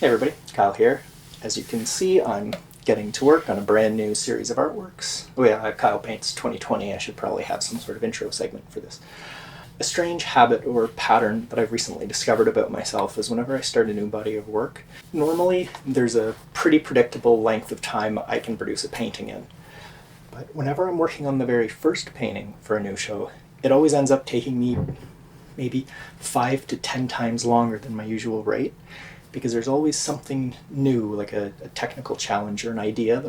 Hey everybody, Kyle here. As you can see, I'm getting to work on a brand new series of artworks. Oh yeah, Kyle Paints 2020. I should probably have some sort of intro segment for this. A strange habit or pattern that I've recently discovered about myself is whenever I start a new body of work, normally there's a pretty predictable length of time I can produce a painting in. But whenever I'm working on the very first painting for a new show, it always ends up taking me maybe 5 to 10 times longer than my usual rate, because there's always something new, like a technical challenge or an idea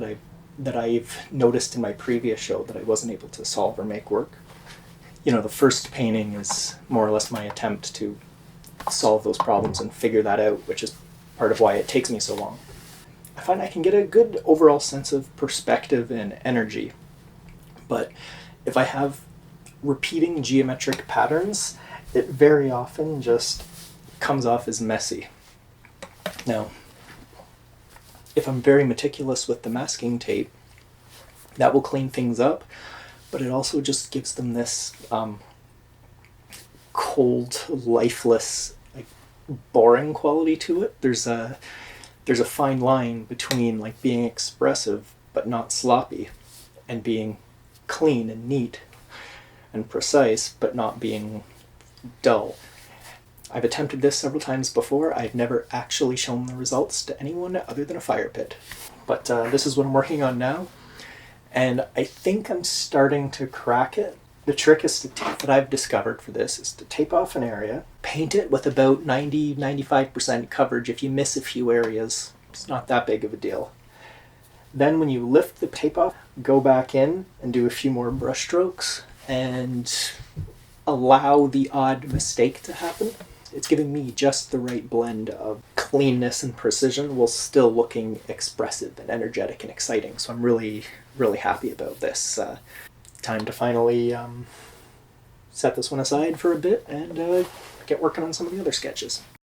that I've noticed in my previous show that I wasn't able to solve or make work. You know, the first painting is more or less my attempt to solve those problems and figure that out, which is part of why it takes me so long. I find I can get a good overall sense of perspective and energy, but if I have repeating geometric patterns, it very often just comes off as messy. Now, if I'm very meticulous with the masking tape, that will clean things up, but it also just gives them this cold, lifeless, like boring quality to it. There's a fine line between like being expressive but not sloppy, and being clean and neat and precise but not being dull. I've attempted this several times before. I've never actually shown the results to anyone other than a fire pit. But this is what I'm working on now, and I think I'm starting to crack it. The trick is that I've discovered for this is to tape off an area, paint it with about 90-95% coverage. If you miss a few areas, it's not that big of a deal. Then when you lift the tape off, go back in and do a few more brush strokes and allow the odd mistake to happen. It's giving me just the right blend of cleanness and precision while still looking expressive and energetic and exciting. So I'm really, really happy about this. Time to finally set this one aside for a bit and get working on some of the other sketches.